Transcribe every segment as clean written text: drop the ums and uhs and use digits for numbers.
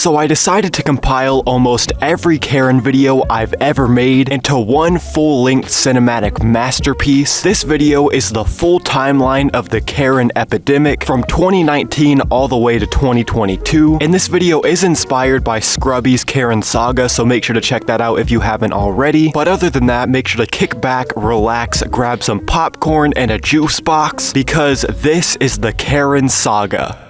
So I decided to compile almost every Karen video I've ever made into one full-length cinematic masterpiece. This video is the full timeline of the Karen epidemic from 2019 all the way to 2022, and this video is inspired by Scrubby's Karen Saga, so make sure to check that out if you haven't already. But other than that, make sure to kick back, relax, grab some popcorn and a juice box, because this is the Karen Saga.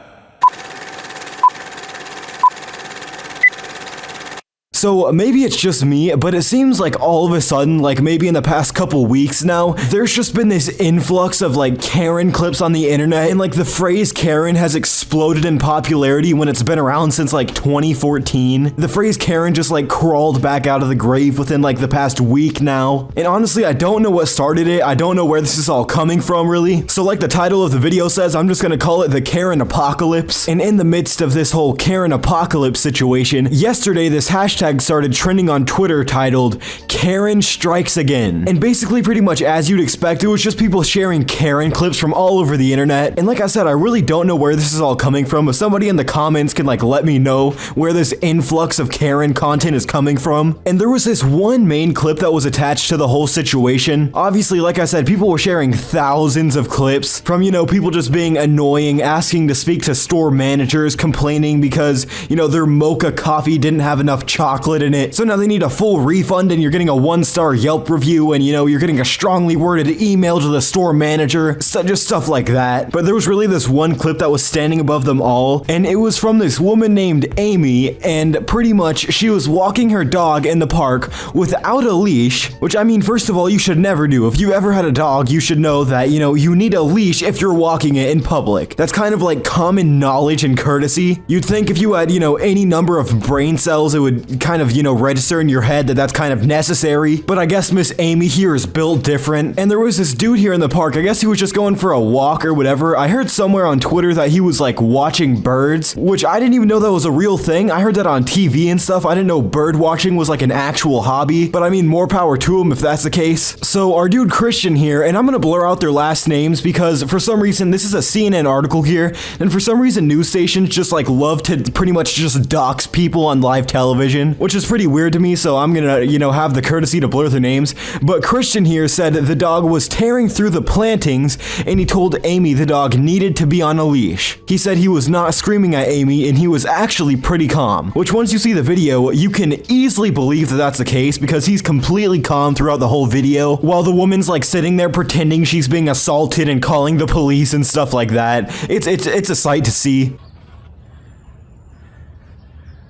So maybe it's just me, but it seems like all of a sudden, like maybe in the past couple weeks now, there's just been this influx of like Karen clips on the internet, and like the phrase Karen has exploded in popularity when it's been around since like 2014. The phrase Karen just like crawled back out of the grave within like the past week now. And honestly, I don't know what started it. I don't know where this is all coming from really. So like the title of the video says, I'm just gonna call it the Karen Apocalypse. And in the midst of this whole Karen Apocalypse situation, yesterday this hashtag started trending on Twitter titled Karen Strikes Again. And basically pretty much as you'd expect, it was just people sharing Karen clips from all over the internet. And like I said, I really don't know where this is all coming from. If somebody in the comments can like let me know where this influx of Karen content is coming from. And there was this one main clip that was attached to the whole situation. Obviously, like I said, people were sharing thousands of clips from, you know, people just being annoying, asking to speak to store managers, complaining because, you know, their mocha coffee didn't have enough chocolate in it, so now they need a full refund, and you're getting a 1-star Yelp review, and you know, you're getting a strongly worded email to the store manager, so just stuff like that. But there was really this one clip that was standing above them all, and it was from this woman named Amy, and pretty much she was walking her dog in the park without a leash, which I mean, first of all, you should never do. If you ever had a dog, you should know that, you know, you need a leash if you're walking it in public. That's kind of like common knowledge and courtesy. You'd think if you had, you know, any number of brain cells, it would kind of, you know, register in your head that that's kind of necessary. But I guess Miss Amy here is built different. And there was this dude here in the park. I guess he was just going for a walk or whatever. I heard somewhere on Twitter that he was like watching birds, which I didn't even know that was a real thing. I heard that on TV and stuff. I didn't know bird watching was like an actual hobby, but I mean, more power to him if that's the case. So our dude Christian here, and I'm gonna blur out their last names because for some reason, this is a CNN article here, and for some reason news stations just like love to pretty much just dox people on live television, which is pretty weird to me, so I'm gonna, you know, have the courtesy to blur their names. But Christian here said the dog was tearing through the plantings, and he told Amy the dog needed to be on a leash. He said he was not screaming at Amy, and he was actually pretty calm, which once you see the video, you can easily believe that that's the case because he's completely calm throughout the whole video, while the woman's like sitting there pretending she's being assaulted and calling the police and stuff like that. It's a sight to see.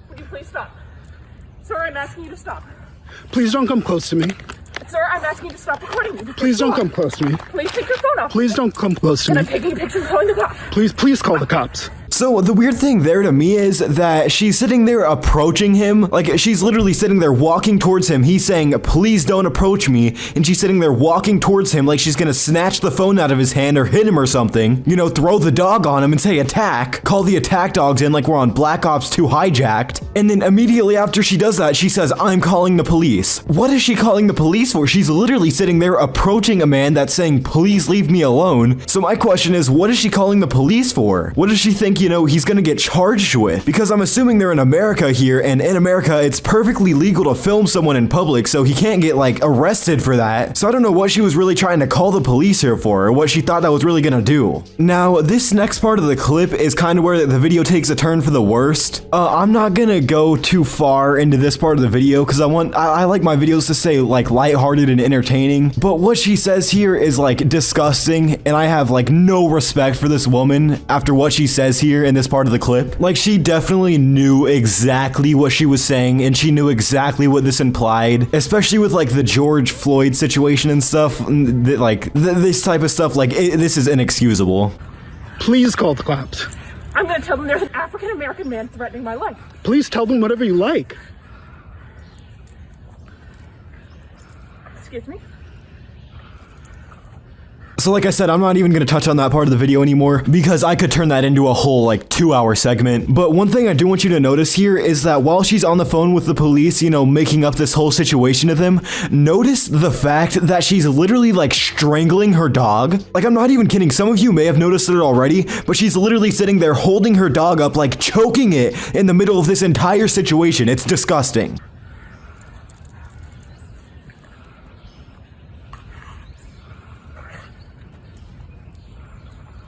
Would you please stop? Sir, I'm asking you to stop. Please don't come close to me. Sir, I'm asking you to stop recording me. Please don't come close to me. Please take your phone off. Please don't come close to And me. I'm taking pictures calling the cops. Please call the cops. So the weird thing there to me is that she's sitting there approaching him, like she's literally sitting there walking towards him. He's saying, please don't approach me. And she's sitting there walking towards him like she's gonna snatch the phone out of his hand or hit him or something. You know, throw the dog on him and say attack. Call the attack dogs in like we're on Black Ops 2 Hijacked. And then immediately after she does that, she says, I'm calling the police. What is she calling the police for? She's literally sitting there approaching a man that's saying, please leave me alone. So my question is, what is she calling the police for? What does she think, you know, he's gonna get charged with? Because I'm assuming they're in America here, and in America, it's perfectly legal to film someone in public, so he can't get like arrested for that. So I don't know what she was really trying to call the police here for, or what she thought that was really gonna do. Now, this next part of the clip is kind of where the video takes a turn for the worst. I'm not gonna go too far into this part of the video, because I like my videos to say like lighthearted and entertaining, but what she says here is like disgusting, and I have like no respect for this woman after what she says here in this part of the clip. Like, she definitely knew exactly what she was saying, and she knew exactly what this implied, especially with like the George Floyd situation and stuff. This type of stuff, like this is inexcusable. Please call the cops. I'm gonna tell them there's an African American man threatening my life. Please tell them whatever you like. Excuse me? So like I said, I'm not even gonna touch on that part of the video anymore because I could turn that into a whole like 2-hour segment. But one thing I do want you to notice here is that while she's on the phone with the police, you know, making up this whole situation to them, notice the fact that she's literally like strangling her dog. Like, I'm not even kidding. Some of you may have noticed it already, but she's literally sitting there holding her dog up, like choking it in the middle of this entire situation. It's disgusting.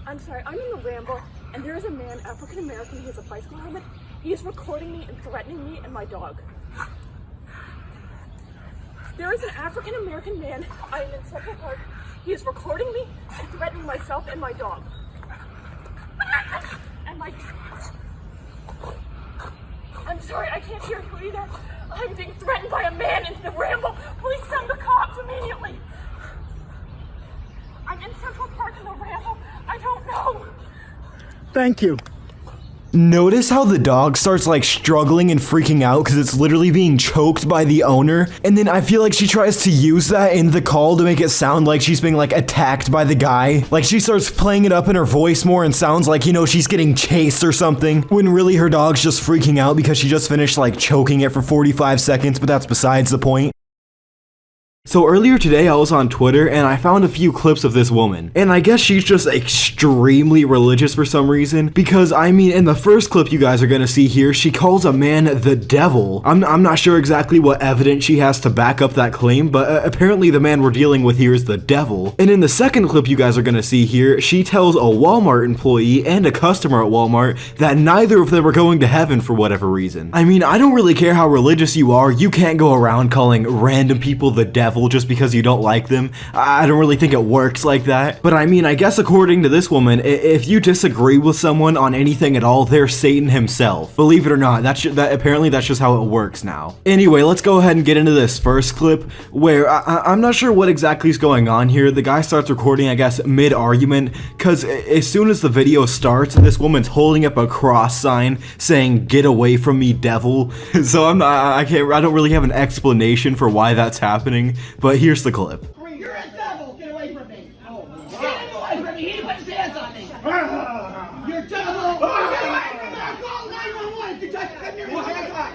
I'm sorry, I'm in the ramble, and there is a man, African American, he has a bicycle helmet. He is recording me and threatening me and my dog. There is an African American man, I am in Central Park. He is recording me and threatening myself and my dog. And my... I'm sorry, I can't hear you either. I'm being threatened by a man in the ramble. Please send the cops immediately. I'm in Central Park in the ramble. I don't know. Thank you. Notice how the dog starts like struggling and freaking out because it's literally being choked by the owner. And then I feel like she tries to use that in the call to make it sound like she's being like attacked by the guy. Like she starts playing it up in her voice more and sounds like, you know, she's getting chased or something. When really her dog's just freaking out because she just finished like choking it for 45 seconds, but that's besides the point. So earlier today I was on Twitter and I found a few clips of this woman, and I guess she's just extremely religious for some reason, because I mean in the first clip you guys are gonna see here, she calls a man the devil. I'm not sure exactly what evidence she has to back up that claim, but apparently the man we're dealing with here is the devil. And in the second clip you guys are gonna see here, she tells a Walmart employee and a customer at Walmart that neither of them are going to heaven for whatever reason. I mean, I don't really care how religious you are, you can't go around calling random people the devil just because you don't like them. I don't really think it works like that. But I mean, I guess according to this woman, if you disagree with someone on anything at all, they're Satan himself. Believe it or not, apparently that's just how it works now. Anyway, let's go ahead and get into this first clip where I'm not sure what exactly is going on here. The guy starts recording, I guess, mid-argument, because as soon as the video starts, this woman's holding up a cross sign saying, "Get away from me, devil." So I don't really have an explanation for why that's happening, but here's the clip. You're a devil! Get away from me! Get away from me! He put his hands on me! You're a devil! Get away from me! I'll call 911 if you touch him! You're in hands on!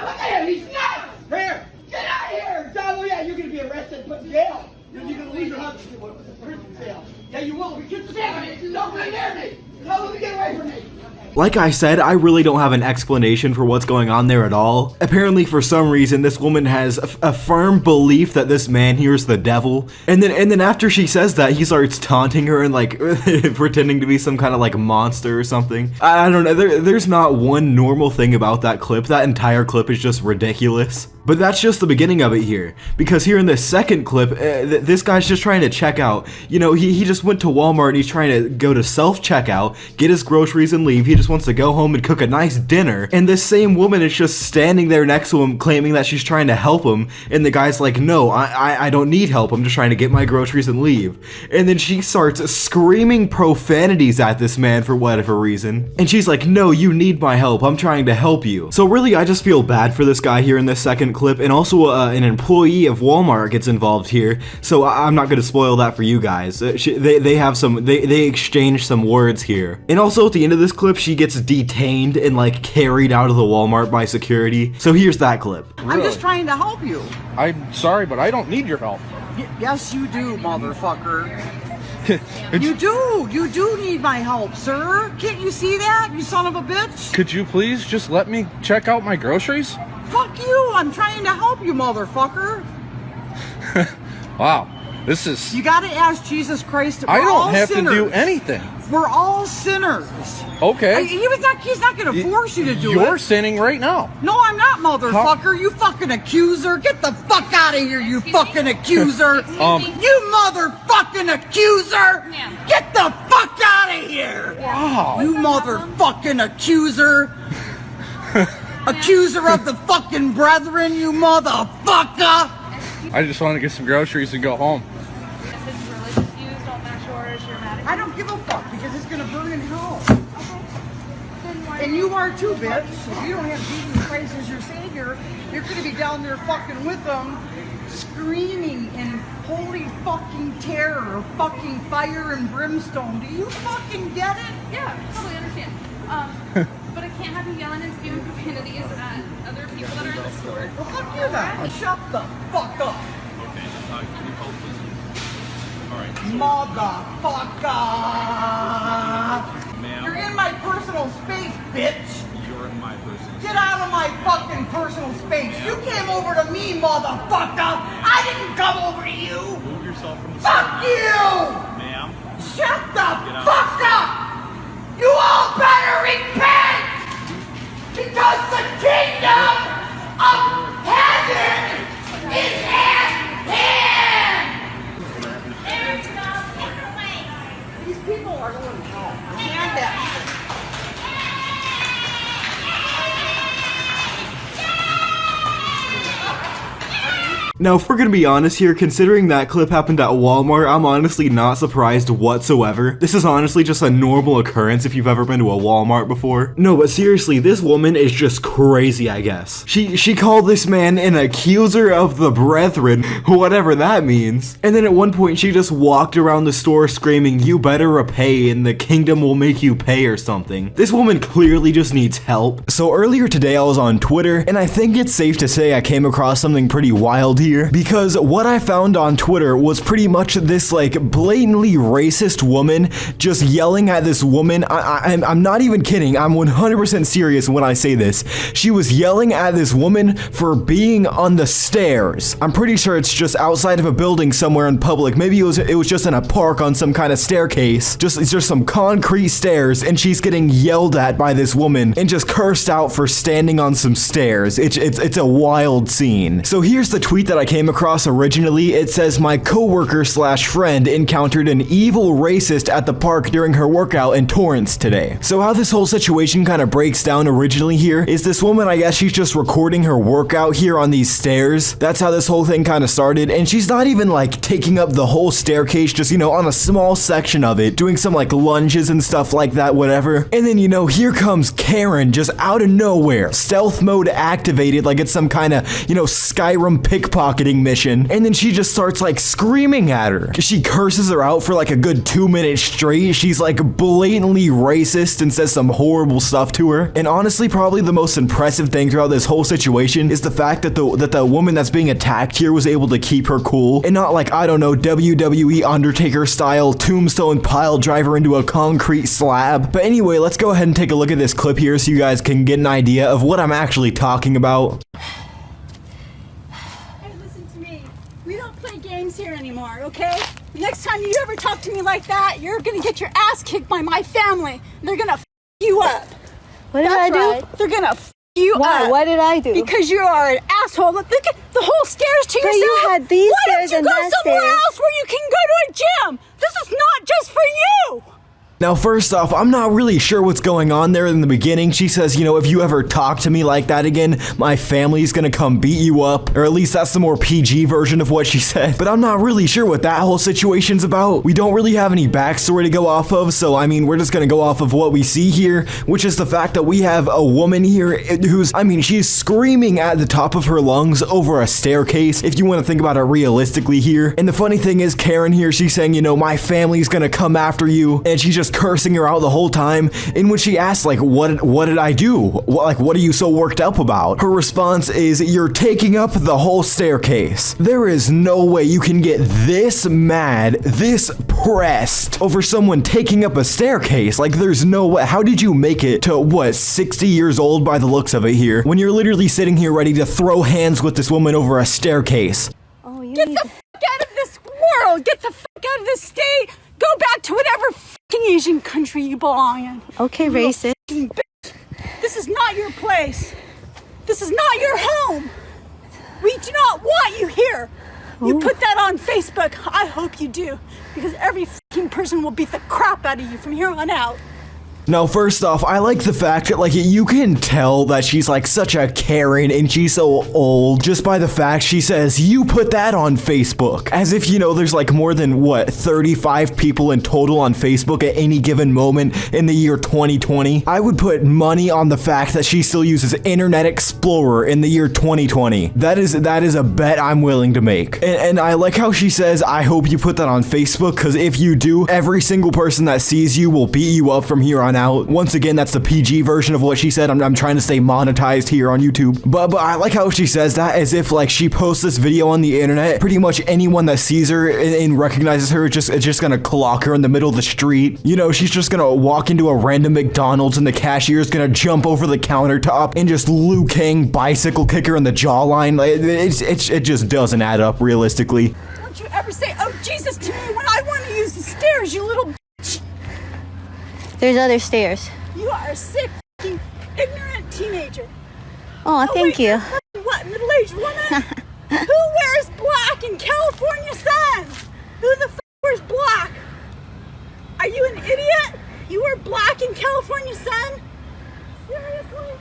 Look at him! He's nuts! Here! Get out of here! Devil, yeah, you're gonna be arrested and put in jail! You're gonna leave your house to prison jail! Yeah, you will! We get the damn! Don't come near me! Tell him to get away from me! Like I said, I really don't have an explanation for what's going on there at all. Apparently, for some reason, this woman has a firm belief that this man here is the devil. And then after she says that, he starts taunting her and like pretending to be some kind of like monster or something. I don't know. There's not one normal thing about that clip. That entire clip is just ridiculous. But that's just the beginning of it here, because here in this second clip, this guy's just trying to check out. You know, he just went to Walmart and he's trying to go to self-checkout, get his groceries and leave. He just wants to go home and cook a nice dinner, and this same woman is just standing there next to him claiming that she's trying to help him, and the guy's like, "No, I don't need help, I'm just trying to get my groceries and leave." And then she starts screaming profanities at this man for whatever reason, and she's like, "No, you need my help, I'm trying to help you." So really, I just feel bad for this guy here in this second clip, and also an employee of Walmart gets involved here, so I'm not going to spoil that for you guys. They have some, they exchange some words here. And also at the end of this clip, she gets detained and like carried out of the Walmart by security. So here's that clip. I'm just trying to help you. I'm sorry, but I don't need your help. Yes, you do, motherfucker. You do need my help, sir. Can't you see that, you son of a bitch? Could you please just let me check out my groceries? Fuck you, I'm trying to help you, motherfucker. Wow, this is... You gotta ask Jesus Christ. I We're all don't have sinners. to do anything. We're all sinners. Okay. He's not gonna force you to do it. You're sinning right now. No, I'm not, motherfucker. You fucking accuser. Get the fuck out of here, you fucking accuser. You motherfucking accuser. Get the fuck out of here. Wow. You motherfucking accuser. Accuser of the fucking brethren, you motherfucker. I just want to get some groceries and go home. I don't give a fuck because it's gonna burn in hell. And you are too, bitch. If you don't have Jesus Christ Christ is your savior, you're gonna be down there fucking with them, screaming in holy fucking terror, fucking fire and brimstone. Do you fucking get it? Yeah, totally understand. But I can't have you yelling and spewing profanities at other people that are in the store. Well, fuck you then. Shut the fuck up. Okay, can you call please? Alright. Motherfucker! Ma'am. You're in my personal space, bitch! You're in my personal Get out of my fucking personal space! You came over to me, motherfucker! I didn't come over to you! Move yourself from the Fuck you! Ma'am. Shut the fuck up! You all better repent! Because the kingdom of heaven is at hand! These people are going home. Stand down. Now, if we're gonna be honest here, considering that clip happened at Walmart, I'm honestly not surprised whatsoever. This is honestly just a normal occurrence if you've ever been to a Walmart before. No, but seriously, this woman is just crazy, I guess. She called this man an accuser of the brethren, whatever that means. And then at one point, she just walked around the store screaming, "You better repay and the kingdom will make you pay," or something. This woman clearly just needs help. So earlier today, I was on Twitter, and I think it's safe to say I came across something pretty wild here. Because what I found on Twitter was pretty much this like blatantly racist woman just yelling at this woman. I'm not even kidding. I'm 100% serious when I say this. She was yelling at this woman for being on the stairs. I'm pretty sure it's just outside of a building somewhere in public. Maybe it was just in a park on some kind of staircase. It's just some concrete stairs, and she's getting yelled at by this woman and just cursed out for standing on some stairs. It's a wild scene. So here's the tweet that I came across originally. It says, "My coworker / friend encountered an evil racist at the park during her workout in Torrance today." So how this whole situation kind of breaks down originally here is this woman, I guess she's just recording her workout here on these stairs. That's how this whole thing kind of started, and she's not even like taking up the whole staircase, just, you know, on a small section of it, doing some like lunges and stuff like that, whatever. And then, you know, here comes Karen just out of nowhere, stealth mode activated like it's some kind of, you know, Skyrim pickpocketing mission, and then she just starts like screaming at her. She curses her out for like a good 2 minutes straight. She's like blatantly racist and says some horrible stuff to her. And honestly, probably the most impressive thing throughout this whole situation is the fact that the woman that's being attacked here was able to keep her cool and not like, I don't know, WWE Undertaker style tombstone pile driver into a concrete slab. But anyway, let's go ahead and take a look at this clip here so you guys can get an idea of what I'm actually talking about. We don't play games here anymore, okay? Next time you ever talk to me like that, you're gonna get your ass kicked by my family. They're gonna f you up. What did I do? Right. They're gonna f you Why? up. What did I do? Because you are an asshole. Look at the whole stairs to But yourself. you had these Why stairs don't and you go that somewhere stairs? else where you can go to a gym? This is not just for you. Now, first off, I'm not really sure what's going on there in the beginning. She says, you know, if you ever talk to me like that again, my family's gonna come beat you up. Or at least that's the more PG version of what she said. But I'm not really sure what that whole situation's about. We don't really have any backstory to go off of, so I mean, we're just gonna go off of what we see here, which is the fact that we have a woman here who's, I mean, she's screaming at the top of her lungs over a staircase, if you want to think about it realistically here. And the funny thing is, Karen here, she's saying, you know, my family's gonna come after you, and she's just cursing her out the whole time. In which she asks, like, what did I do? What are you so worked up about? Her response is, "You're taking up the whole staircase." There is no way you can get this mad, this pressed over someone taking up a staircase. Like, there's no way. How did you make it to, what, 60 years old by the looks of it here, when you're literally sitting here ready to throw hands with this woman over a staircase? Oh, you Get need the fuck out of this world. Get the fuck out of this state. Go back to whatever fucking Asian country you belong in. Okay, racist. Fucking bitch. This is not your place. This is not your home. We do not want you here. You put that on Facebook. I hope you do, because every fucking person will beat the crap out of you from here on out. Now, first off, I like the fact that, like, you can tell that she's, like, such a Karen and she's so old just by the fact she says, you put that on Facebook. As if, you know, there's, like, more than, what, 35 people in total on Facebook at any given moment in the year 2020. I would put money on the fact that she still uses Internet Explorer in the year 2020. That is a bet I'm willing to make. And I like how she says, I hope you put that on Facebook, because if you do, every single person that sees you will beat you up from here on out. Once again, that's the PG version of what she said. I'm trying to stay monetized here on YouTube. But I like how she says that as if like she posts this video on the internet. Pretty much anyone that sees her and recognizes her is just gonna clock her in the middle of the street. You know, she's just gonna walk into a random McDonald's and the cashier's gonna jump over the countertop and just Liu Kang bicycle kick her in the jawline. Like, it just doesn't add up realistically. Don't you ever say, oh Jesus, to me when I want to use the stairs, you little bitch. There's other stairs. You are a sick, fucking, ignorant teenager. Oh, thank you. What, middle-aged woman? Who wears black in California sun? Who the f wears black? Are you an idiot? You wear black in California sun? Seriously?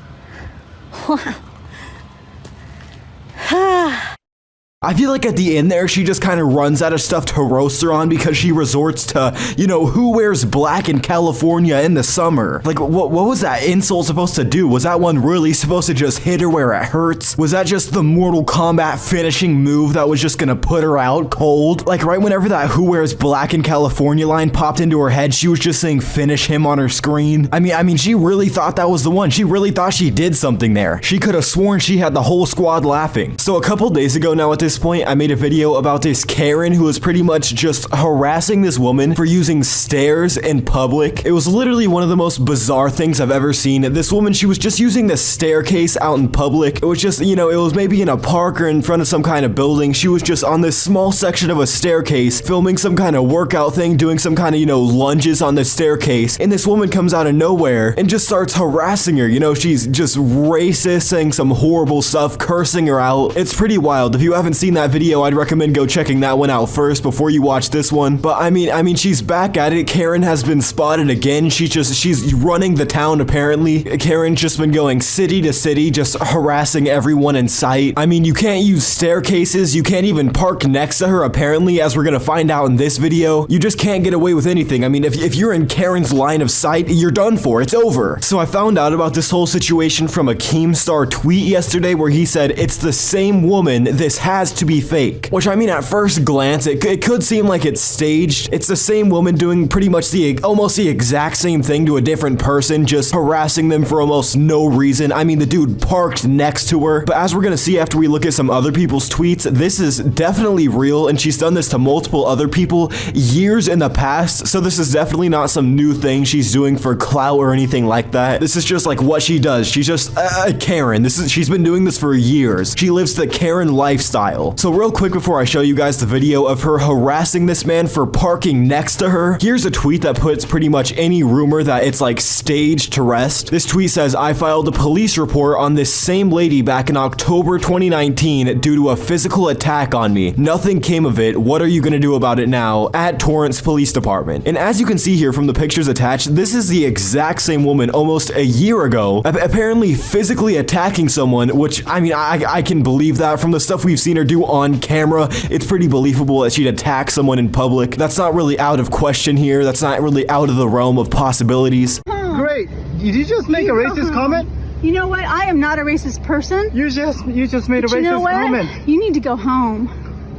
I feel like at the end there, she just kind of runs out of stuff to roast her on because she resorts to, you know, who wears black in California in the summer? Like, what was that insult supposed to do? Was that one really supposed to just hit her where it hurts? Was that just the Mortal Kombat finishing move that was just gonna put her out cold? Like, right whenever that who wears black in California line popped into her head, she was just saying finish him on her screen. I mean, she really thought that was the one. She really thought she did something there. She could have sworn she had the whole squad laughing. So a couple days ago now at this point, I made a video about this Karen who was pretty much just harassing this woman for using stairs in public. It was literally one of the most bizarre things I've ever seen. This woman, she was just using the staircase out in public. It was just, you know, it was maybe in a park or in front of some kind of building. She was just on this small section of a staircase, filming some kind of workout thing, doing some kind of, you know, lunges on the staircase. And this woman comes out of nowhere and just starts harassing her. You know, she's just racist, saying some horrible stuff, cursing her out. It's pretty wild. If you haven't seen that video, I'd recommend go checking that one out first before you watch this one. But I mean, she's back at it. Karen has been spotted again. She's running the town apparently. Karen's just been going city to city, just harassing everyone in sight. I mean, you can't use staircases. You can't even park next to her apparently, as we're gonna find out in this video. You just can't get away with anything. I mean, if you're in Karen's line of sight, you're done for. It's over. So I found out about this whole situation from a Keemstar tweet yesterday where he said, it's the same woman. This has to be fake. Which, I mean, at first glance, it could seem like it's staged. It's the same woman doing pretty much almost the exact same thing to a different person, just harassing them for almost no reason. I mean, the dude parked next to her. But as we're gonna see after we look at some other people's tweets, this is definitely real, and she's done this to multiple other people years in the past, so this is definitely not some new thing she's doing for clout or anything like that. This is just like what she does. She's just Karen. She's been doing this for years. She lives the Karen lifestyle. So real quick before I show you guys the video of her harassing this man for parking next to her, here's a tweet that puts pretty much any rumor that it's like staged to rest. This tweet says, I filed a police report on this same lady back in October 2019 due to a physical attack on me. Nothing came of it. What are you gonna do about it now? At Torrance Police Department. And as you can see here from the pictures attached, this is the exact same woman almost a year ago, apparently physically attacking someone, which, I mean, I can believe that from the stuff we've seen her do on camera. It's pretty believable that she'd attack someone in public. That's not really out of question here. That's not really out of the realm of possibilities. Great. Did you just make a racist comment? You know what? I am not a racist person. You just made a But you know racist what? comment. You need to go home.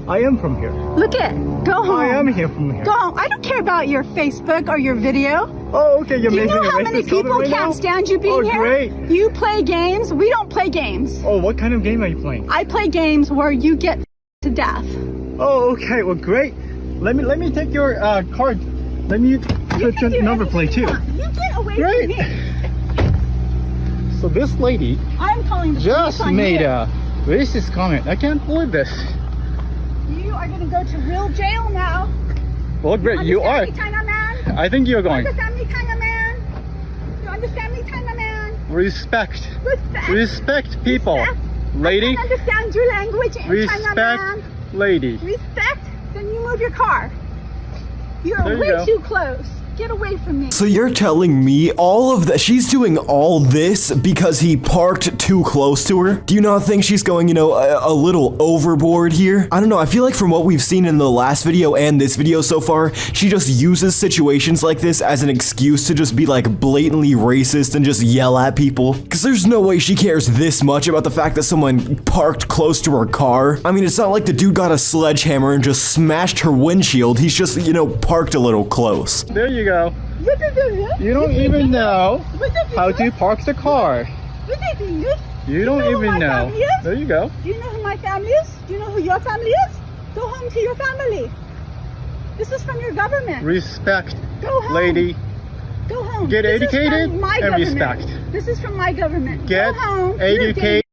I am from here. Look it. Go home. I am here from here. Go home. I don't care about your Facebook or your video. Oh, okay. You're Do you making know a how racist many comment people right can't now? stand you being here? Great. You play games. We don't play games. Oh, what kind of game are you playing? I play games where you get to death. Oh, okay. Well, great. Let me take your card. Let me put your number plate too. You get away Great. from me. So this lady I'm calling the just police on made you. a racist comment. I can't believe this. You are going to go to real jail now. Well, great. You are. Understand me, China man? I think you're going. Understand me, China man? You understand me, China man? Respect. Respect. Respect people. Respect. Lady. I can understand your language, China Respect. man. Lady. Respect? Then you move your car. There You're you way go. too close. Get away from me. So you're telling me all of that, she's doing all this because he parked too close to her? Do you not think she's going, you know, a little overboard here? I don't know, I feel like from what we've seen in the last video and this video so far, she just uses situations like this as an excuse to just be like blatantly racist and just yell at people. Because there's no way she cares this much about the fact that someone parked close to her car. I mean, it's not like the dude got a sledgehammer and just smashed her windshield. He's just, you know, parked a little close. There you go. You don't even know how to park the car. You don't even know. There you go. Do you know who my family is? Do you know who your family is? Go home to your family. This is from your government. Respect, Go home. lady. Go home. Get This is educated from my and government. respect. This is from my government. Get Go home. You're educated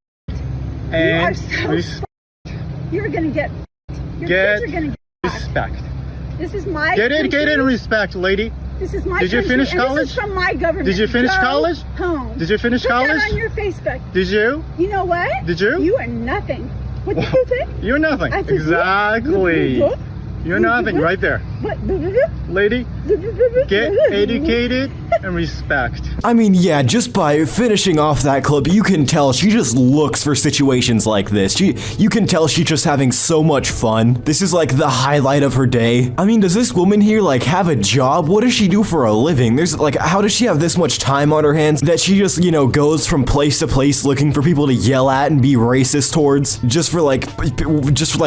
and so You're gonna get. Your get kids are gonna get. respect. This is my. Get educated and country. respect, lady. This is my. Did you country, finish and college? This is from my government. Did you finish Go college? Home. Did you finish Put college? that on your Facebook. Did you? You know what? Did you? You are nothing. What did you say? You're nothing. I said, Exactly. You're nothing right there. What? Lady, get educated and respect. I mean, yeah, just by finishing off that clip, you can tell she just looks for situations like this. You can tell she's just having so much fun. This is like the highlight of her day. I mean, does this woman here like have a job? What does she do for a living? There's like, how does she have this much time on her hands that she just, you know, goes from place to place looking for people to yell at and be racist towards just for like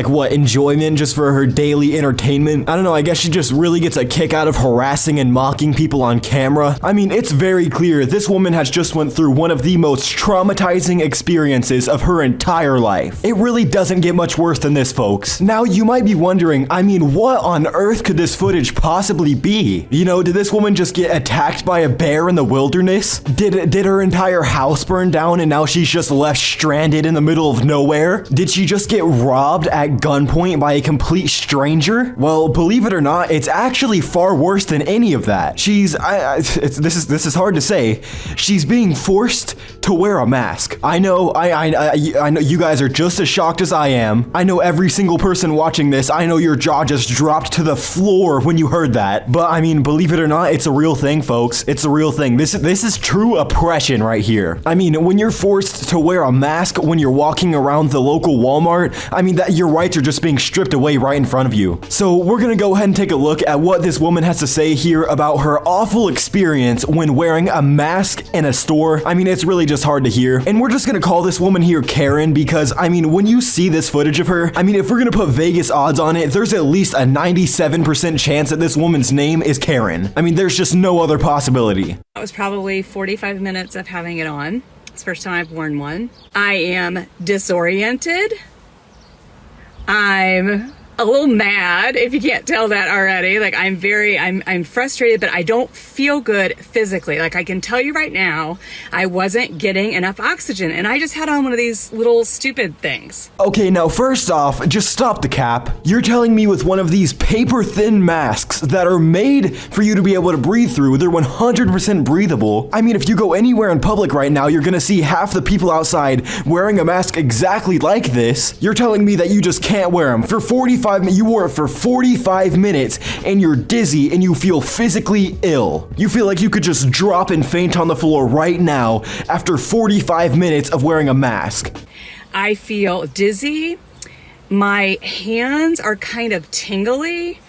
what, enjoyment, just for her daily entertainment? I don't know, I guess she just really gets a kick out of harassing and mocking people on camera. I mean, it's very clear this woman has just went through one of the most traumatizing experiences of her entire life. It really doesn't get much worse than this, folks. Now, you might be wondering, I mean, what on earth could this footage possibly be? You know, did this woman just get attacked by a bear in the wilderness? Did her entire house burn down and now she's just left stranded in the middle of nowhere? Did she just get robbed at gunpoint by a complete stranger? Well, believe it or not, it's actually far worse than any of that. This is hard to say. She's being forced to wear a mask. I know you guys are just as shocked as I am. I know every single person watching this, I know your jaw just dropped to the floor when you heard that. But I mean, believe it or not, it's a real thing, folks. It's a real thing. This is true oppression right here. I mean, when you're forced to wear a mask when you're walking around the local Walmart, I mean, that your rights are just being stripped away right in front of you. So we're gonna go ahead and take a look at what this woman has to say here about her awful experience when wearing a mask in a store. I mean, it's really just hard to hear. And we're just gonna call this woman here Karen because, I mean, when you see this footage of her, I mean, if we're gonna put Vegas odds on it, there's at least a 97% chance that this woman's name is Karen. I mean, there's just no other possibility. That was probably 45 minutes of having it on. It's the first time I've worn one. I am disoriented. I'm a little mad, if you can't tell that already. Like, I'm frustrated, but I don't feel good physically. Like, I can tell you right now, I wasn't getting enough oxygen, and I just had on one of these little stupid things. Okay, now first off, just stop the cap. You're telling me with one of these paper-thin masks that are made for you to be able to breathe through, they're 100% breathable. I mean, if you go anywhere in public right now, you're gonna see half the people outside wearing a mask exactly like this. You're telling me that you just can't wear them. For 45 minutes, you wore it for 45 minutes, and you're dizzy and you feel physically ill. You feel like you could just drop and faint on the floor right now after 45 minutes of wearing a mask. I feel dizzy. My hands are kind of tingly.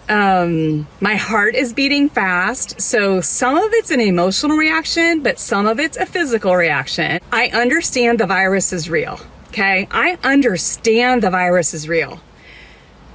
My heart is beating fast. So some of it's an emotional reaction, but some of it's a physical reaction. I understand the virus is real. Okay? I understand the virus is real.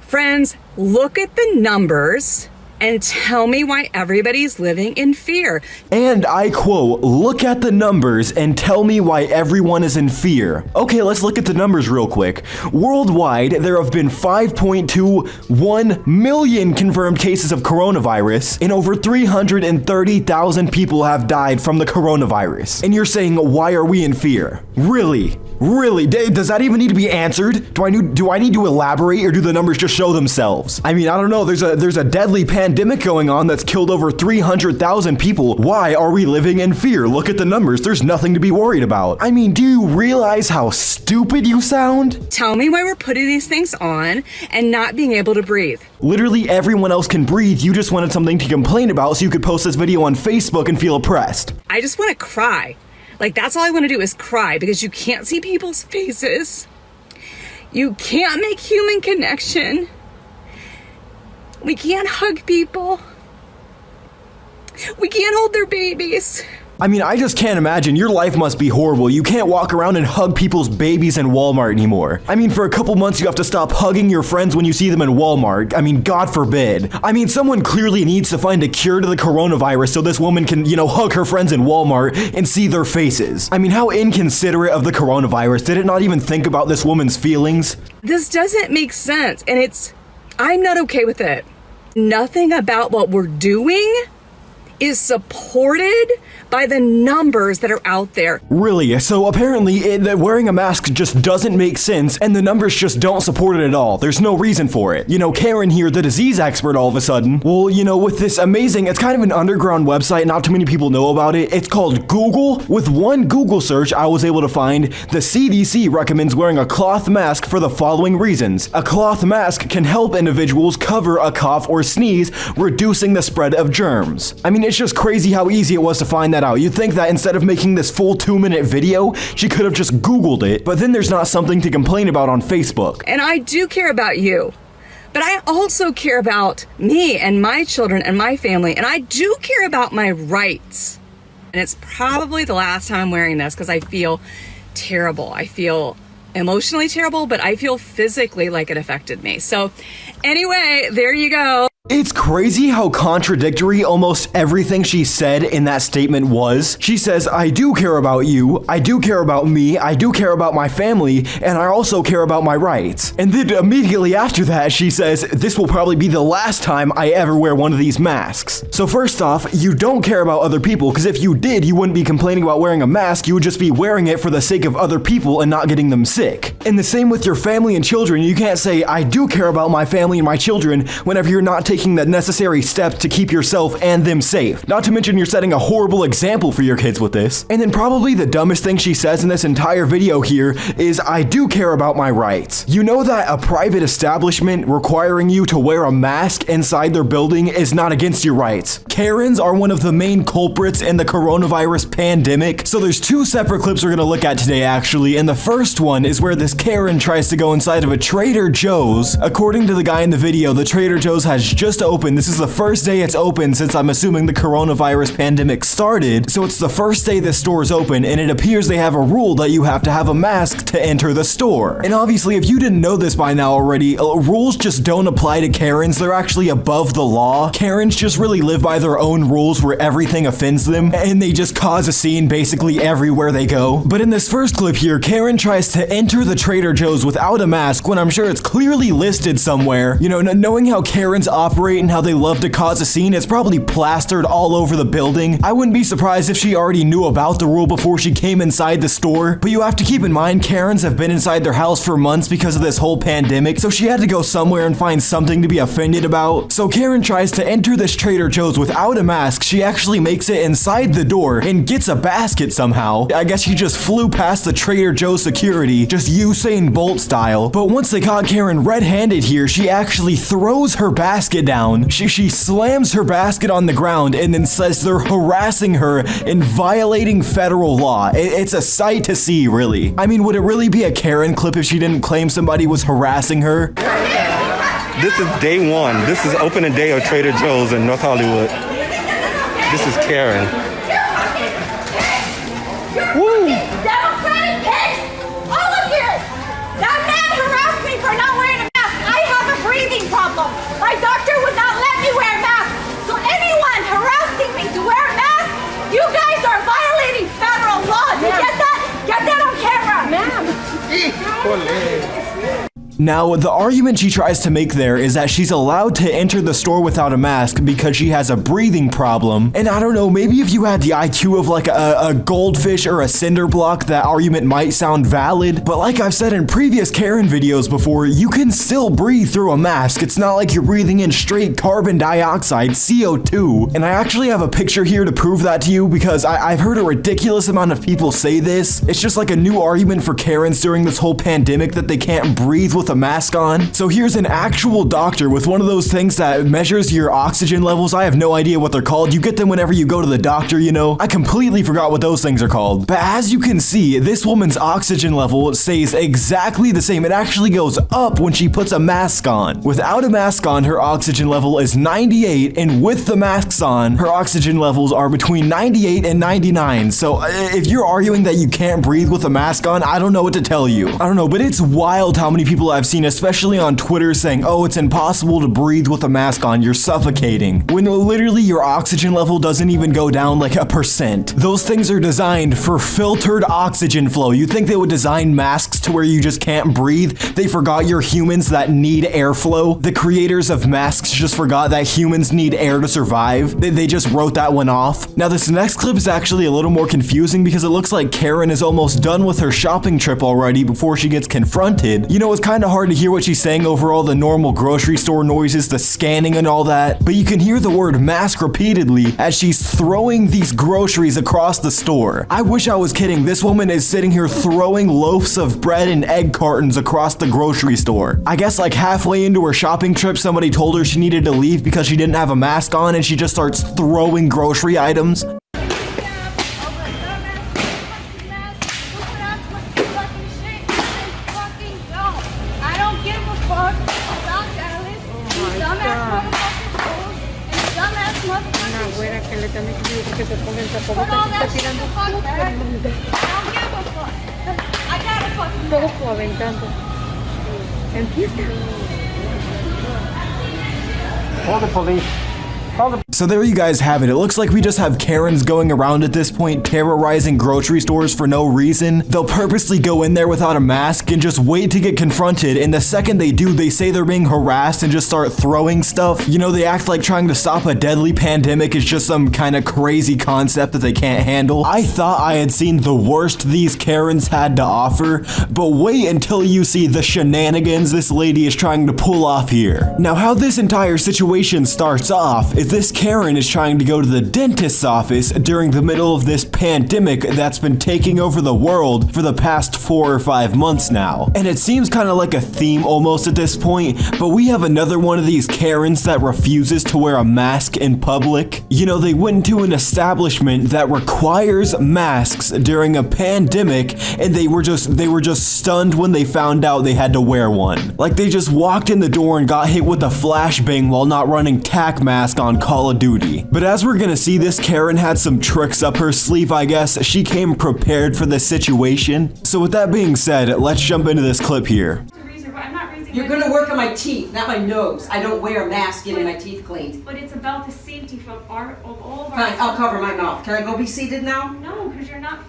Friends, look at the numbers and tell me why everybody's living in fear. And I quote, look at the numbers and tell me why everyone is in fear. Okay, let's look at the numbers real quick. Worldwide, there have been 5.21 million confirmed cases of coronavirus, and over 330,000 people have died from the coronavirus. And you're saying, why are we in fear? Really? Really? Does that even need to be answered? Do I need to elaborate, or do the numbers just show themselves? I mean, I don't know. There's a deadly pandemic going on that's killed over 300,000 people. Why are we living in fear? Look at the numbers. There's nothing to be worried about. I mean, do you realize how stupid you sound? Tell me why we're putting these things on and not being able to breathe. Literally everyone else can breathe. You just wanted something to complain about so you could post this video on Facebook and feel oppressed. I just want to cry. Like, that's all I want to do is cry, because you can't see people's faces. You can't make human connection. We can't hug people. We can't hold their babies. I mean, I just can't imagine. Your life must be horrible. You can't walk around and hug people's babies in Walmart anymore. I mean, for a couple months, you have to stop hugging your friends when you see them in Walmart. I mean, God forbid. I mean, someone clearly needs to find a cure to the coronavirus so this woman can, hug her friends in Walmart and see their faces. I mean, how inconsiderate of the coronavirus. Did it not even think about this woman's feelings? This doesn't make sense, and I'm not okay with it. Nothing about what we're doing is supported by the numbers that are out there. Really? So apparently wearing a mask just doesn't make sense, and the numbers just don't support it at all. There's no reason for it. Karen here, the disease expert, all of a sudden, well, with this amazing, it's kind of an underground website, not too many people know about it. It's called Google. With one Google search, I was able to find the CDC recommends wearing a cloth mask for the following reasons. A cloth mask can help individuals cover a cough or sneeze, reducing the spread of germs. I mean, it's just crazy how easy it was to find that out. You'd think that instead of making this full 2-minute video, she could have just Googled it, but then there's not something to complain about on Facebook. And I do care about you, but I also care about me and my children and my family, and I do care about my rights. And it's probably the last time I'm wearing this because I feel terrible. I feel emotionally terrible, but I feel physically like it affected me. So anyway, there you go. It's crazy how contradictory almost everything she said in that statement was. She says, I do care about you, I do care about me, I do care about my family, and I also care about my rights. And then immediately after that, she says, this will probably be the last time I ever wear one of these masks. So first off, you don't care about other people, because if you did, you wouldn't be complaining about wearing a mask, you would just be wearing it for the sake of other people and not getting them sick. And the same with your family and children. You can't say, I do care about my family and my children whenever you're not taking the necessary steps to keep yourself and them safe. Not to mention you're setting a horrible example for your kids with this. And then probably the dumbest thing she says in this entire video here is, I do care about my rights. You know that a private establishment requiring you to wear a mask inside their building is not against your rights. Karens are one of the main culprits in the coronavirus pandemic. So there's two separate clips we're gonna look at today actually, and the first one is where this Karen tries to go inside of a Trader Joe's. According to the guy in the video, the Trader Joe's has just opened. This is the first day it's open since I'm assuming the coronavirus pandemic started. So it's the first day the store is open, and it appears they have a rule that you have to have a mask to enter the store. And obviously, if you didn't know this by now already, rules just don't apply to Karens. They're actually above the law. Karens just really live by their own rules where everything offends them, and they just cause a scene basically everywhere they go. But in this first clip here, Karen tries to enter the Trader Joe's without a mask when I'm sure it's clearly listed somewhere. You know, knowing how Karens operate and how they love to cause a scene, it's probably plastered all over the building. I wouldn't be surprised if she already knew about the rule before she came inside the store. But you have to keep in mind, Karens have been inside their house for months because of this whole pandemic, so she had to go somewhere and find something to be offended about. So Karen tries to enter this Trader Joe's without a mask. She actually makes it inside the door and gets a basket somehow. I guess she just flew past the Trader Joe's security, just Usain Bolt style. But once they caught Karen red-handed here, she actually throws her basket down. She slams her basket on the ground and then says they're harassing her and violating federal law. It's a sight to see, really. I mean, would it really be a Karen clip if she didn't claim somebody was harassing her? This is day one. This is opening day of Trader Joe's in North Hollywood. This is Karen. Woo! Democratic pigs! All of you! That man harassed me for not wearing a mask. I have a breathing problem. My doctor would not let me wear a mask. So anyone harassing me to wear a mask, you guys are violating federal law. You get that? Get that on camera. Ma'am. Now, the argument she tries to make there is that she's allowed to enter the store without a mask because she has a breathing problem. And I don't know, maybe if you had the IQ of like a goldfish or a cinder block, that argument might sound valid. But like I've said in previous Karen videos before, you can still breathe through a mask. It's not like you're breathing in straight carbon dioxide, CO2. And I actually have a picture here to prove that to you because I've heard a ridiculous amount of people say this. It's just like a new argument for Karens during this whole pandemic that they can't breathe with a mask on. So here's an actual doctor with one of those things that measures your oxygen levels. I have no idea what they're called. You get them whenever you go to the doctor, you know. I completely forgot what those things are called. But as you can see, this woman's oxygen level stays exactly the same. It actually goes up when she puts a mask on. Without a mask on, her oxygen level is 98, and with the masks on, her oxygen levels are between 98 and 99. So if you're arguing that you can't breathe with a mask on, I don't know what to tell you. I don't know, but it's wild how many people I've seen, especially on Twitter, saying, oh, it's impossible to breathe with a mask on, you're suffocating. When literally your oxygen level doesn't even go down like 1%. Those things are designed for filtered oxygen flow. You think they would design masks to where you just can't breathe? They forgot you're humans that need airflow. The creators of masks just forgot that humans need air to survive. They just wrote that one off. Now this next clip is actually a little more confusing because it looks like Karen is almost done with her shopping trip already before she gets confronted. You know, it's kind of hard to hear what she's saying over all the normal grocery store noises, the scanning and all that, but you can hear the word mask repeatedly as she's throwing these groceries across the store. I wish I was kidding. This woman is sitting here throwing loaves of bread and egg cartons across the grocery store. I guess like halfway into her shopping trip, somebody told her she needed to leave because she didn't have a mask on, and she just starts throwing grocery items. Call the police. So there you guys have it. It looks like we just have Karens going around at this point, terrorizing grocery stores for no reason. They'll purposely go in there without a mask and just wait to get confronted, and the second they do, they say they're being harassed and just start throwing stuff. You know, they act like trying to stop a deadly pandemic is just some kind of crazy concept that they can't handle. I thought I had seen the worst these Karens had to offer, but wait until you see the shenanigans this lady is trying to pull off here. Now, how this entire situation starts off is this Karen is trying to go to the dentist's office during the middle of this pandemic that's been taking over the world for the past 4 or 5 months now. And it seems kind of like a theme almost at this point, but we have another one of these Karens that refuses to wear a mask in public. You know, they went into an establishment that requires masks during a pandemic, and they were just stunned when they found out they had to wear one. Like, they just walked in the door and got hit with a flashbang while not running tac mask on Call of Duty. But as we're gonna see, this Karen had some tricks up her sleeve, I guess. She came prepared for this situation. So with that being said, let's jump into this clip here. You're gonna work on my teeth, not my nose. I don't wear a mask getting my teeth cleaned. But it's about the safety of all of our... Fine, I'll cover my mouth. Can I go be seated now? No, because you're not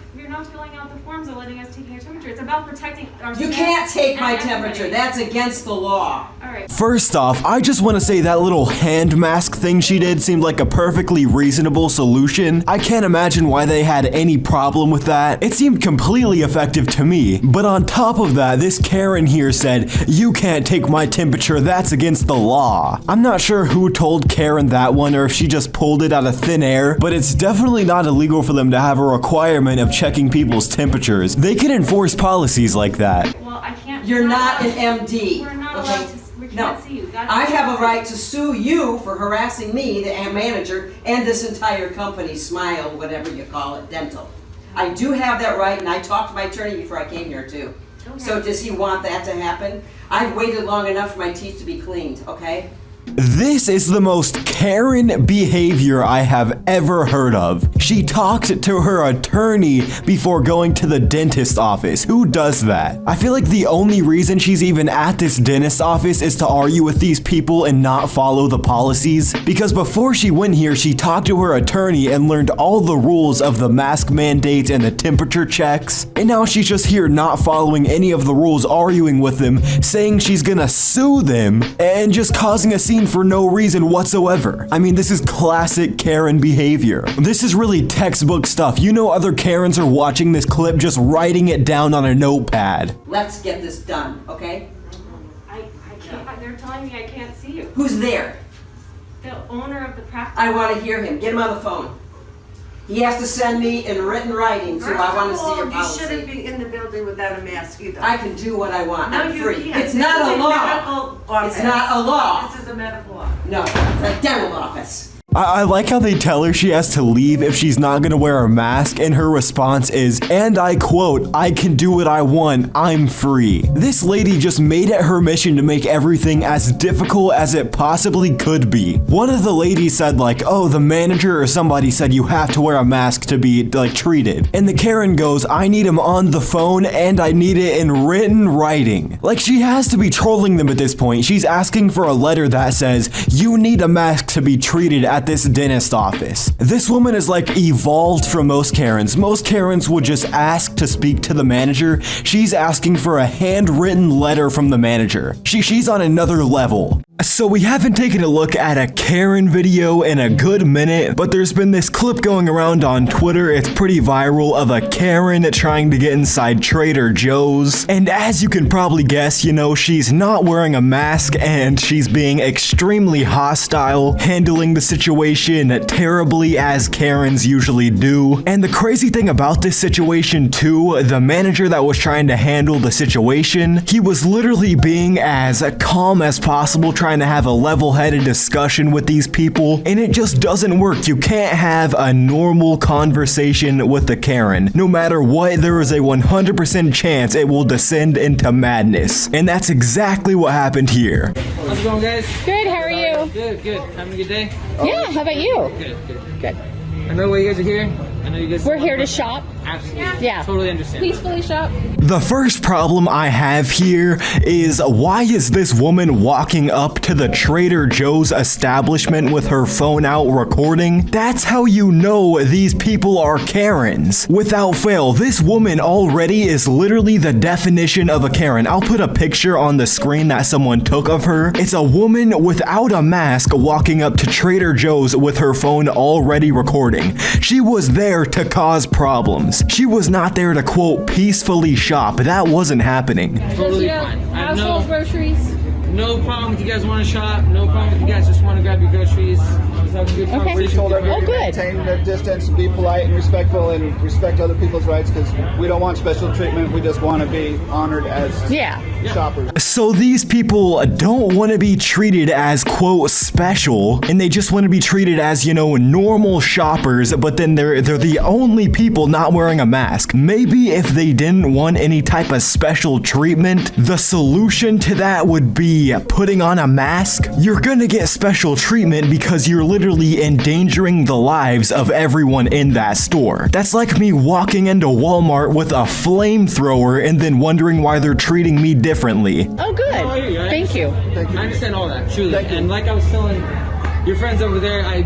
filling out the forms or letting us take your temperature. It's about protecting our... You can't take my temperature. That's against the law. Alright. First off, I just want to say that little hand mask thing she did seemed like a perfectly reasonable solution. I can't imagine why they had any problem with that. It seemed completely effective to me. But on top of that, this Karen here said, "You can't take my temperature, that's against the law." I'm not sure who told Karen that one or if she just pulled it out of thin air, but it's definitely not illegal for them to have a requirement of checking people's temperatures. They can enforce policies like that. Well, I can't... You're not an MD. We're not allowed to... We No, can't see you. I have a right to sue you for harassing me, the manager, and this entire company, Smile, whatever you call it, dental. I do have that right, and I talked to my attorney before I came here too. Okay. So does he want that to happen? I've waited long enough for my teeth to be cleaned, okay? This is the most Karen behavior I have ever heard of. She talked to her attorney before going to the dentist office. Who does that? I feel like the only reason she's even at this dentist office is to argue with these people and not follow the policies. Because before she went here, she talked to her attorney and learned all the rules of the mask mandates and the temperature checks. And now she's just here not following any of the rules, arguing with them, saying she's gonna sue them, and just causing a scene for no reason whatsoever. I mean, this is classic Karen behavior. This is really textbook stuff. You know other Karens are watching this clip just writing it down on a notepad. Let's get this done, okay? I can't. They're telling me I can't see you. Who's there? The owner of the practice. I want to hear him. Get him on the phone. He has to send me in written writing, so I want to see your policy. You shouldn't be in the building without a mask either. I can do what I want. No, I'm you free. can't. It's not a law. Medical office. It's not a law. This is a medical office. No, it's a dental office. I like how they tell her she has to leave if she's not gonna wear a mask, and her response is, and I quote, "I can do what I want, I'm free." This lady just made it her mission to make everything as difficult as it possibly could be. One of the ladies said like, oh, the manager or somebody said you have to wear a mask to be like treated. And the Karen goes, I need him on the phone and I need it in written writing. Like, she has to be trolling them at this point. She's asking for a letter that says, you need a mask to be treated at this dentist office. This woman is like evolved from most Karens. Most Karens would just ask to speak to the manager. She's asking for a handwritten letter from the manager. She's on another level. So we haven't taken a look at a Karen video in a good minute, but there's been this clip going around on Twitter. It's pretty viral, of a Karen trying to get inside Trader Joe's. And as you can probably guess, you know, she's not wearing a mask and she's being extremely hostile, handling the situation terribly as Karens usually do. And the crazy thing about this situation too, the manager that was trying to handle the situation, he was literally being as calm as possible, trying to have a level-headed discussion with these people, and it just doesn't work. You can't have a normal conversation with a Karen. No matter what, there is a 100% chance it will descend into madness. And that's exactly what happened here. How's it going, guys? Good, how are you? Good, good. Having a good day? Yeah, how about you? Good. I know why you guys are here. I know you guys. We're here to shop. Absolutely. Yeah. Totally understand. Peacefully shop. The first problem I have here is, why is this woman walking up to the Trader Joe's establishment with her phone out recording? That's how you know these people are Karens. Without fail, this woman already is literally the definition of a Karen. I'll put a picture on the screen that someone took of her. It's a woman without a mask walking up to Trader Joe's with her phone already recording. She was there to cause problems. She was not there to, quote, peacefully shop. That wasn't happening. Totally fine. I have groceries. no problem if you guys want to shop. No problem if you guys just want to grab your groceries. I was having a good conversation. Told with you. everybody to maintain their distance, be polite and respectful, and respect other people's rights, because we don't want special treatment. We just want to be honored as shoppers. So these people don't want to be treated as, quote, special, and they just want to be treated as, you know, normal shoppers, but then they're the only people not wearing a mask. Maybe if they didn't want any type of special treatment, the solution to that would be putting on a mask. You're gonna get special treatment because you're literally endangering the lives of everyone in that store. That's like me walking into Walmart with a flamethrower and then wondering why they're treating me differently. Oh, good. Oh, I hear you. Thank you. I understand all that, truly. And like I was telling your friends over there, I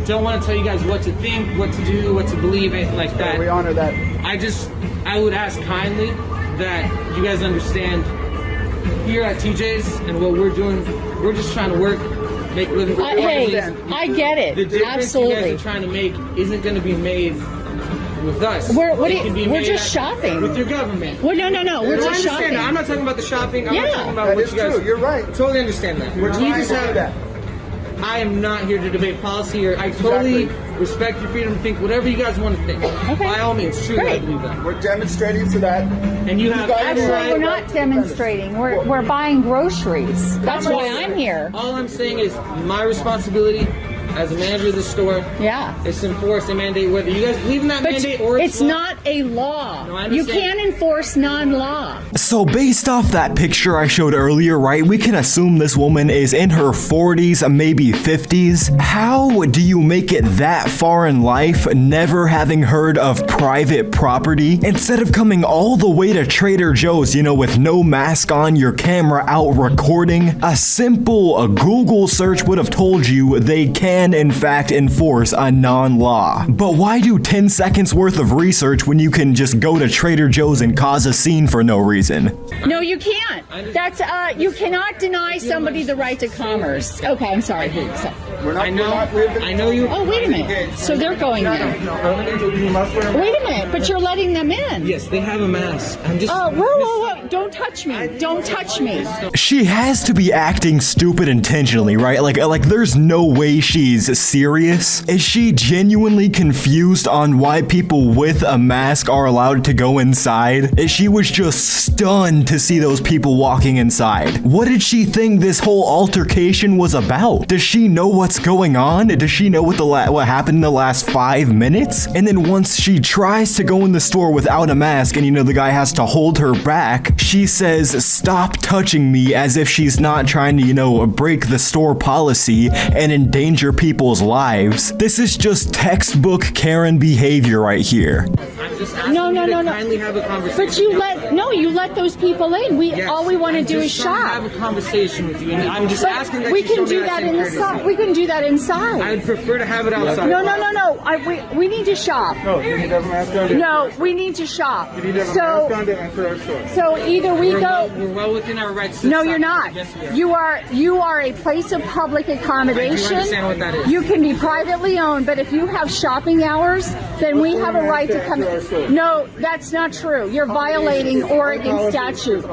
don't want to tell you guys what to think, what to do, what to believe, anything like that. We honor that. I would ask kindly that you guys understand here at TJ's and what we're doing, we're just trying to work, make a living. Hey, I get it. The difference Absolutely. you guys are trying to make isn't going to be made with us. We're just shopping. With your government. Well, no. We're just shopping. I'm not talking about the shopping. I'm not talking about that what is you guys. true. You're right. Totally understand that. We're trying to do that. I am not here to debate policy, or I totally respect your freedom to think whatever you guys want to think. Okay. By all means, truly, I Great. believe that. We're demonstrating to that. And you have every Actually, right. we're not demonstrating. We're buying groceries. That's why I'm here. All I'm saying is my responsibility as a manager of the store, it's enforced a mandate whether you guys believe in that mandate or it's not a law. No, I you understand. can't enforce non-law. So based off that picture I showed earlier, right, we can assume this woman is in her 40s, maybe 50s. How do you make it that far in life never having heard of private property? Instead of coming all the way to Trader Joe's, you know, with no mask on, your camera out recording, a simple Google search would have told you they can in fact enforce a non-law. But why do 10 seconds worth of research when you can just go to Trader Joe's and cause a scene for no reason? No, you can't. That's you cannot deny somebody the right to commerce. Okay, I'm sorry. I know you. Oh, wait a minute. So they're going in. Wait a minute, but you're letting them in. Yes, they have a mask. I'm just. Oh, whoa. Don't touch me. Don't touch me. She has to be acting stupid intentionally, right? Like there's no way she's serious. Is she genuinely confused on why people with a mask are allowed to go inside? She was just stunned to see those people walking inside. What did she think this whole altercation was about? Does she know what's going on? Does she know what happened in the last 5 minutes? And then once she tries to go in the store without a mask and, you know, the guy has to hold her back, she says, "Stop touching me," as if she's not trying to, you know, break the store policy and endanger people's lives. This is just textbook Karen behavior right here. I'm just asking No. kindly have a conversation. But you let those people in. All we want to do is shop. Have a conversation with you, and I'm just asking that we you can show me do that that same inside. We can do that inside. I'd prefer to have it outside. No. We need to shop. No, you need to have a mask on. No, we need to shop. You need to have a mask on to enter our store. So either we go. We're well within our rights. No, you're not. You are a place of public accommodation. I do understand what that is. You can be privately owned, but if you have shopping hours, then we have a right to come. No, that's not true. You're violating Oregon statute.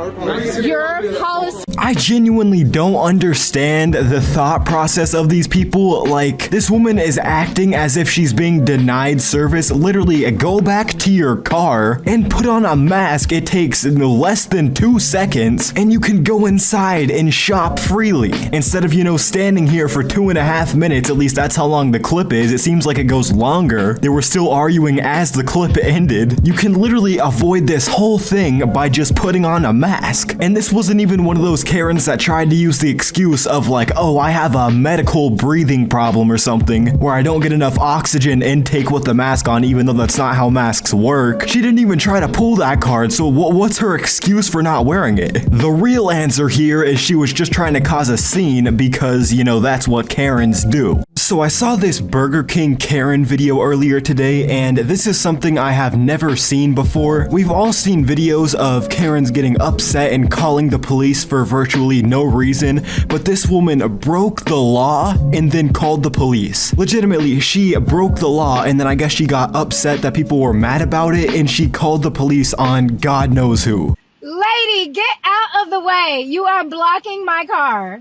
Your policy. I genuinely don't understand the thought process of these people. Like, this woman is acting as if she's being denied service. Literally, go back to your car and put on a mask. It takes less than 2 seconds and you can go inside and shop freely. Instead of, you know, standing here for 2.5 minutes, at least that's how long the clip is. It seems like it goes longer. They were still arguing as the clip ended. You can literally avoid this whole thing by just putting on a mask. And this wasn't even one of those Karens that tried to use the excuse of like, oh, I have a medical breathing problem or something where I don't get enough oxygen intake with the mask on, even though that's not how masks work. She didn't even try to pull that card, so what's her excuse for not wearing it? The real answer here is she was just trying to cause a scene because, you know, that's what Karens do. So I saw this Burger King Karen video earlier today, and this is something I have never seen before. We've all seen videos of Karens getting upset and calling the police for virtually no reason, but this woman broke the law and then called the police. Legitimately, she broke the law, and then I guess she got upset that people were mad about it, and she called the police on God knows who. Lady, get out of the way. You are blocking my car.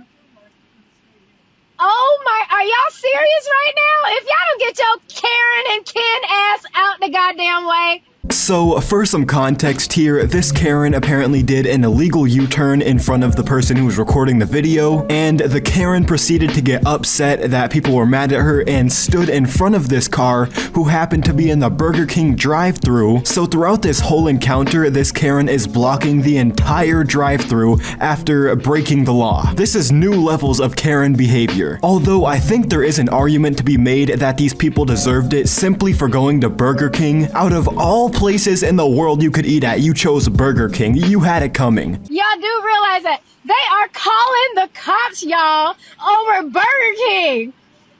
Oh my, are y'all serious right now? If y'all don't get your Karen and Ken ass out the goddamn way. So, for some context here, this Karen apparently did an illegal U-turn in front of the person who was recording the video, and the Karen proceeded to get upset that people were mad at her and stood in front of this car who happened to be in the Burger King drive-thru. So throughout this whole encounter, this Karen is blocking the entire drive-thru after breaking the law. This is new levels of Karen behavior. Although I think there is an argument to be made that these people deserved it simply for going to Burger King. Out of all places in the world you could eat at, you chose Burger King. You had it coming. Y'all do realize that they are calling the cops, y'all, over Burger King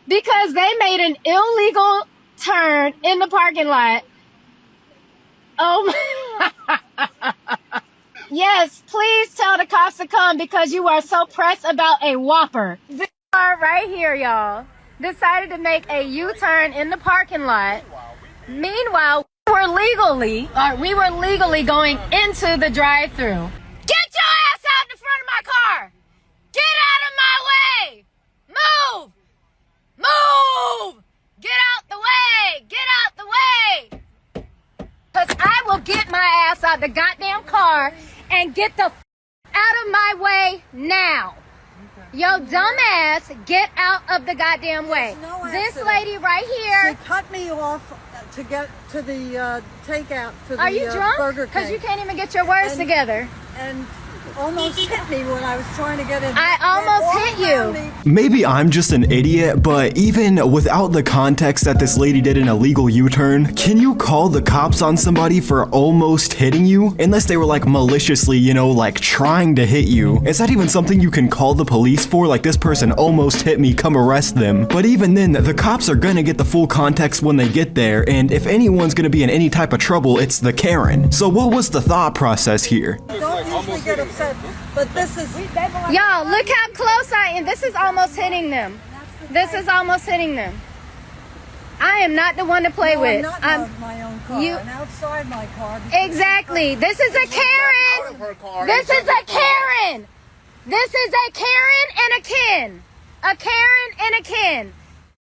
because they made an illegal turn in the parking lot. Oh my. Yes, please tell the cops to come because you are so pressed about a Whopper. This car right here, y'all, decided to make a U-turn in the parking lot. Meanwhile, we were legally going into the drive-thru. Get your ass out in front of my car! Get out of my way! Move! Move! Get out the way! Get out the way! Cause I will get my ass out the goddamn car and get the out of my way now. Yo, dumbass, get out of the goddamn way. This lady right here. She cut me off to get to the takeout to the Are you drunk? Burger King. Because you can't even get your words together. And almost hit me when I was trying to get in. I almost hit you. Maybe I'm just an idiot, but even without the context that this lady did an illegal U-turn, can you call the cops on somebody for almost hitting you? Unless they were like maliciously, you know, like trying to hit you. Is that even something you can call the police for? Like, this person almost hit me, come arrest them. But even then, the cops are gonna get the full context when they get there, and if anyone's gonna be in any type of trouble, it's the Karen. So what was the thought process here? Don't usually get upset, but this is... Y'all, look how close I am. This is almost hitting them. This is almost hitting them. I am not the one to play with. I'm not my own car. I'm outside my car. Exactly. This is a Karen. This is a Karen. This is a Karen and a Ken. A Karen and a Ken.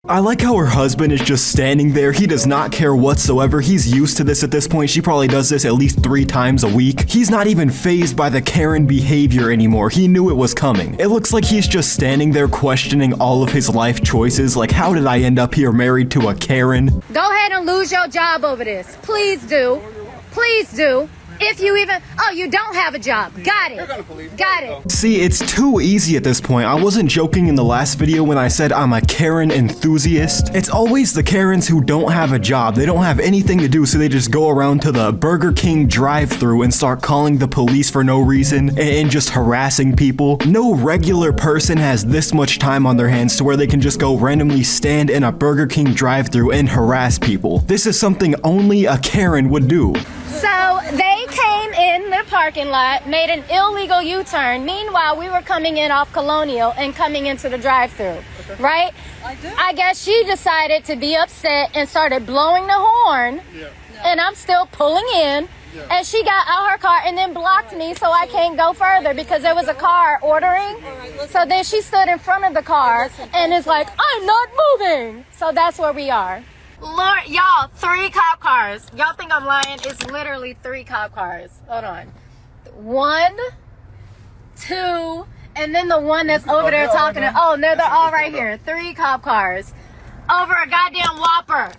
I like how her husband is just standing there. He does not care whatsoever. He's used to this at this point. She probably does this at least 3 times a week. He's not even fazed by the Karen behavior anymore. He knew it was coming. It looks like he's just standing there questioning all of his life choices. Like, how did I end up here married to a Karen? Go ahead and lose your job over this. Please do. Please do. If you even, oh, you don't have a job. Got it. Got it. See, it's too easy at this point. I wasn't joking in the last video when I said I'm a Karen enthusiast. It's always the Karens who don't have a job. They don't have anything to do, so they just go around to the Burger King drive-thru and start calling the police for no reason and just harassing people. No regular person has this much time on their hands to where they can just go randomly stand in a Burger King drive-thru and harass people. This is something only a Karen would do. So they came in the parking lot, made an illegal U-turn. Meanwhile, we were coming in off Colonial and coming into the drive-thru, right? I guess she decided to be upset and started blowing the horn, and I'm still pulling in, and she got out her car and then blocked me so I can't go further because there was a car ordering. So then she stood in front of the car and is like, I'm not moving. So that's where we are. Lord, y'all, 3 cop cars. Y'all think I'm lying? It's literally 3 cop cars. Hold on. 1, 2, and then the one that's over there talking to, oh, no, they're all right here. 3 cop cars over a goddamn Whopper.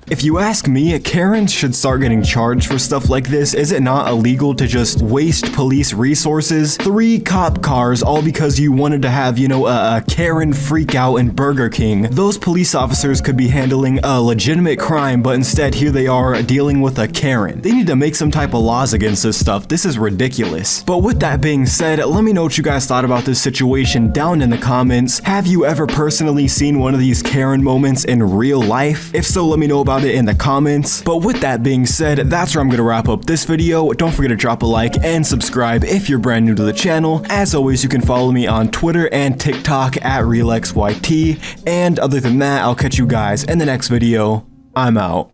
If you ask me, Karens should start getting charged for stuff like this. Is it not illegal to just waste police resources? 3 cop cars, all because you wanted to have, you know, a Karen freakout in Burger King. Those police officers could be handling a legitimate crime, but instead here they are dealing with a Karen. They need to make some type of laws against this stuff. This is ridiculous. But with that being said, let me know what you guys thought about this situation down in the comments. Have you ever personally seen one of these Karen moments in real life? If so, let me know about it in the comments. But with that being said, that's where I'm gonna wrap up this video. Don't forget to drop a like and subscribe if you're brand new to the channel. As always, you can follow me on Twitter and TikTok at RelexYT. And other than that, I'll catch you guys in the next video. I'm out.